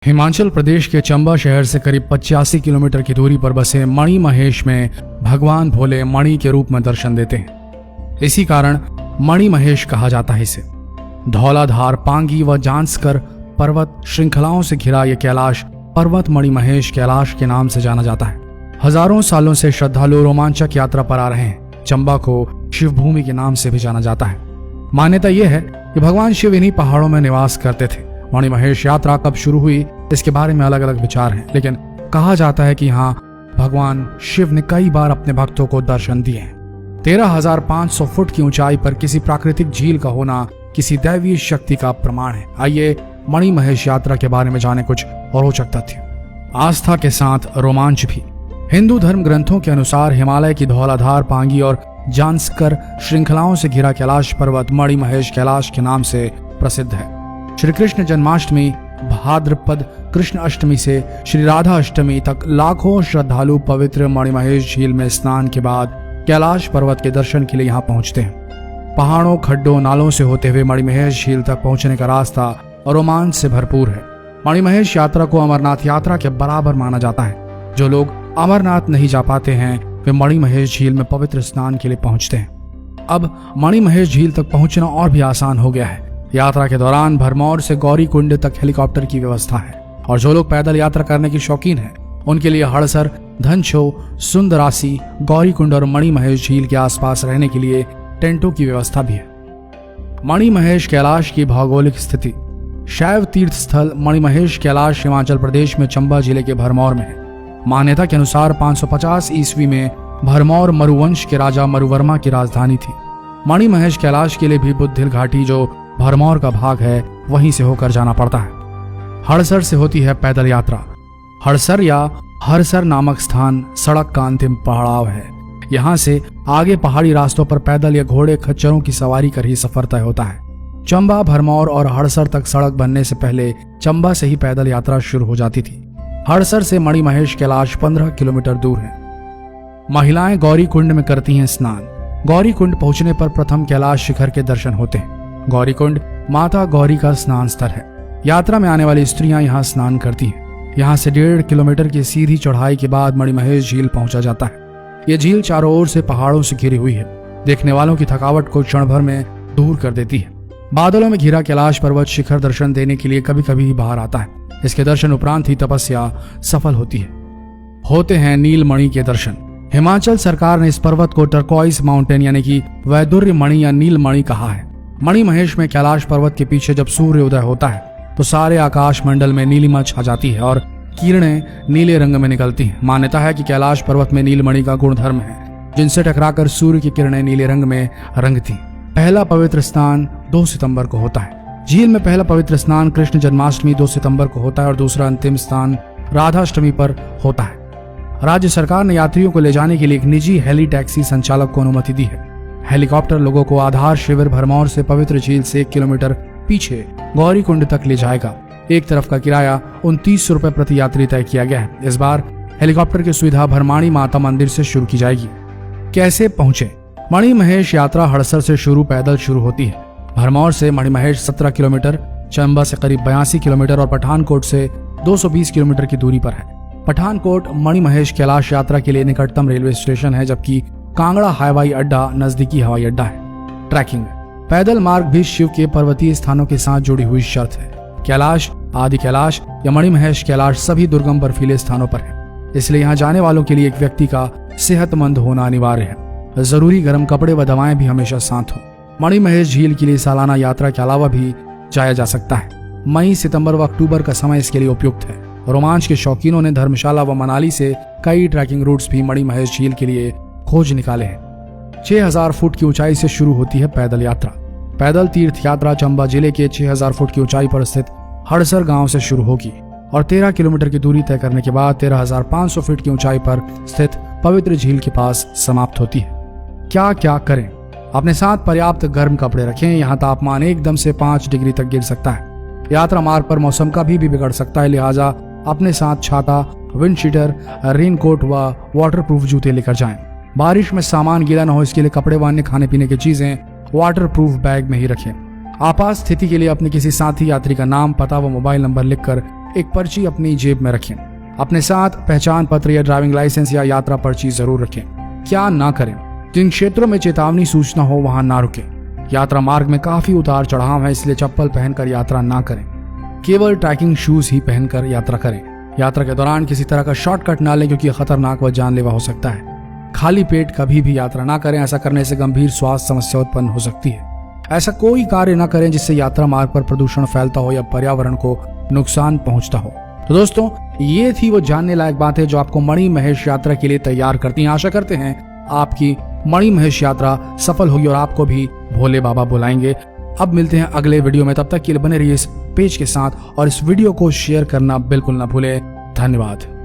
हिमाचल प्रदेश के चंबा शहर से करीब 85 किलोमीटर की दूरी पर बसे मणि महेश में भगवान भोले मणि के रूप में दर्शन देते हैं। इसी कारण मणि महेश कहा जाता है इसे। धौलाधार, पांगी व जांस्कर पर्वत श्रृंखलाओं से घिरा यह कैलाश पर्वत मणि महेश कैलाश के नाम से जाना जाता है। हजारों सालों से श्रद्धालु रोमांचक यात्रा पर आ रहे हैं। चंबा को शिवभूमि के नाम से भी जाना जाता है। मान्यता यह है कि भगवान शिव इन्हीं पहाड़ों में निवास करते थे। मणि महेश यात्रा कब शुरू हुई इसके बारे में अलग अलग विचार हैं, लेकिन कहा जाता है कि यहाँ भगवान शिव ने कई बार अपने भक्तों को दर्शन दिए हैं। 13,500 फुट की ऊंचाई पर किसी प्राकृतिक झील का होना किसी दैवीय शक्ति का प्रमाण है। आइए मणि महेश यात्रा के बारे में जाने कुछ रोचक तथ्य। आस्था के साथ रोमांच भी। हिंदू धर्म ग्रंथों के अनुसार हिमालय की धौलाधार, पांगी और जांस्कर श्रृंखलाओं से घिरा कैलाश पर्वत मणि महेश कैलाश के नाम से प्रसिद्ध है। श्री कृष्ण जन्माष्टमी, भाद्रपद कृष्ण अष्टमी से श्री राधा अष्टमी तक लाखों श्रद्धालु पवित्र मणि महेश झील में स्नान के बाद कैलाश पर्वत के दर्शन के लिए यहाँ पहुंचते हैं। पहाड़ों, खड्डों, नालों से होते हुए मणि महेश झील तक पहुंचने का रास्ता रोमांच से भरपूर है। मणि महेश यात्रा को अमरनाथ यात्रा के बराबर माना जाता है। जो लोग अमरनाथ नहीं जा पाते हैं वे मणि महेश झील में पवित्र स्नान के लिए पहुंचते हैं। अब मणि महेश झील तक पहुंचना और भी आसान हो गया है। यात्रा के दौरान भरमौर से गौरी कुंड तक हेलीकॉप्टर की व्यवस्था है और जो लोग पैदल यात्रा करने के शौकीन हैं उनके लिए हड़सर, धनछो, सुंदरासी, गौरी कुंड और मणि महेश झील के आसपास रहने के लिए टेंटों की व्यवस्था भी है। मणि महेश कैलाश की भौगोलिक स्थिति। शैव तीर्थ स्थल मणि महेश कैलाश हिमाचल प्रदेश में चंबा जिले के भरमौर में है। मान्यता के अनुसार 550 ईस्वी में भरमौर मरुवंश के राजा मरुवर्मा की राजधानी थी। मणि महेश कैलाश के लिए भी बुद्धिल घाटी, जो भरमौर का भाग है, वहीं से होकर जाना पड़ता है। हड़सर से होती है पैदल यात्रा। हड़सर या हरसर नामक स्थान सड़क का अंतिम पड़ाव है। यहाँ से आगे पहाड़ी रास्तों पर पैदल या घोड़े खच्चरों की सवारी कर ही सफर तय होता है। चंबा, भरमौर और हड़सर तक सड़क बनने से पहले चंबा से ही पैदल यात्रा शुरू हो जाती थी। हड़सर से मणि महेश कैलाश 15 किलोमीटर दूर है। महिलाएं गौरी कुंड में करती हैं स्नान। गौरी कुंड पहुंचने पर प्रथम कैलाश शिखर के दर्शन होते हैं। गौरी कुंड माता गौरी का स्नान स्थल है। यात्रा में आने वाली स्त्रियां यहाँ स्नान करती हैं। यहाँ से 1.5 किलोमीटर की सीधी चढ़ाई के बाद मणि महेश झील पहुंचा जाता है। यह झील चारों ओर से पहाड़ों से घिरी हुई है। देखने वालों की थकावट को क्षण भर में दूर कर देती है। बादलों में घिरा कैलाश पर्वत शिखर दर्शन देने के लिए कभी कभी ही बाहर आता है। इसके दर्शन उपरांत ही तपस्या सफल होती है। होते हैं नीलमणि के दर्शन। हिमाचल सरकार ने इस पर्वत को टर्कोइस माउंटेन यानी कि वैदुर्य मणि या नीलमणि कहा है। मणि महेश में कैलाश पर्वत के पीछे जब सूर्य उदय होता है तो सारे आकाश मंडल में नीलिमा छा जाती है और किरणें नीले रंग में निकलती हैं। मान्यता है कि कैलाश पर्वत में नीलमणि का गुणधर्म है, जिनसे टकराकर सूर्य की किरणें नीले रंग में रंगती। पहला पवित्र स्नान 2 सितंबर को होता है। झील में पहला पवित्र स्नान कृष्ण जन्माष्टमी 2 सितंबर को होता है और दूसरा अंतिम स्नान राधाष्टमी पर होता है। राज्य सरकार ने यात्रियों को ले जाने के लिए एक निजी हेली टैक्सी संचालक को अनुमति दी है। हेलीकॉप्टर लोगों को आधार शिविर भरमौर से पवित्र झील से 1 किलोमीटर पीछे गौरी कुंड तक ले जाएगा। एक तरफ का किराया 29 रुपए प्रति यात्री तय किया गया है। इस बार हेलीकॉप्टर की सुविधा भरमाणी माता मंदिर से शुरू की जाएगी। कैसे पहुंचे? मणि महेश यात्रा हड़सर से पैदल शुरू होती है। भरमौर से मणि महेश 17 किलोमीटर, चंबा से करीब 82 किलोमीटर और पठानकोट से 220 किलोमीटर की दूरी पर है। पठानकोट मणि महेश कैलाश यात्रा के लिए निकटतम रेलवे स्टेशन है, जबकि कांगड़ा हवाई अड्डा नजदीकी हवाई अड्डा है। ट्रैकिंग। पैदल मार्ग भी शिव के पर्वतीय स्थानों के साथ जुड़ी हुई शर्त है। कैलाश, आदि कैलाश या मणि महेश कैलाश सभी दुर्गम बर्फीले स्थानों पर है, इसलिए यहाँ जाने वालों के लिए एक व्यक्ति का सेहतमंद होना अनिवार्य है। जरूरी गर्म कपड़े व दवाएं भी हमेशा साथ हो। मणि महेश झील के लिए सालाना यात्रा के अलावा भी जाया जा सकता है। मई, सितंबर व अक्टूबर का समय इसके लिए उपयुक्त है। रोमांच के शौकीनों ने धर्मशाला व मनाली से कई ट्रैकिंग रूट्स भी मणि महेश झील के लिए खोज निकाले हैं। 6000 फुट की ऊंचाई से शुरू होती है पैदल यात्रा। पैदल तीर्थ यात्रा चंबा जिले के 6000 फुट की ऊंचाई पर स्थित हड़सर गांव से शुरू होगी और 13 किलोमीटर की दूरी तय करने के बाद 13,500 फीट की ऊंचाई पर स्थित पवित्र झील के पास समाप्त होती है। क्या क्या करें? अपने साथ पर्याप्त गर्म कपड़े रखें। यहाँ तापमान एकदम से 5 डिग्री तक गिर सकता है। यात्रा मार्ग पर मौसम का भी बिगड़ सकता है, लिहाजा अपने साथ छाता, विंड शीटर, रेनकोट व वाटरप्रूफ जूते लेकर जाएं। बारिश में सामान गीला न हो इसके लिए कपड़े व अन्य खाने पीने की चीजें वाटरप्रूफ बैग में ही रखें। आपात स्थिति के लिए अपने किसी साथी यात्री का नाम, पता व मोबाइल नंबर लिखकर एक पर्ची अपनी जेब में रखें। अपने साथ पहचान पत्र या ड्राइविंग लाइसेंस या यात्रा पर्ची जरूर रखें। क्या ना करें? जिन क्षेत्रों में चेतावनी सूचना हो वहां ना रुकें। यात्रा मार्ग में काफी उतार चढ़ाव है, इसलिए चप्पल पहनकर यात्रा ना करें। केवल ट्रैकिंग शूज ही पहनकर यात्रा करें। यात्रा के दौरान किसी तरह का शॉर्टकट ना लें, क्योंकि खतरनाक व जानलेवा हो सकता है। खाली पेट कभी भी यात्रा ना करें, ऐसा करने से गंभीर स्वास्थ्य समस्या उत्पन्न हो सकती है। ऐसा कोई कार्य ना करें जिससे यात्रा मार्ग पर प्रदूषण फैलता हो या पर्यावरण को नुकसान पहुंचता हो। तो दोस्तों, ये थी वो जानने लायक बातें जो आपको मणिमहेश यात्रा के लिए तैयार करती हैं। आशा करते हैं आपकी मणिमहेश यात्रा सफल होगी और आपको भी भोले बाबा बुलाएंगे। अब मिलते हैं अगले वीडियो में, तब तक के लिए बने रहिए इस पेज के साथ और इस वीडियो को शेयर करना बिल्कुल ना भूलें। धन्यवाद।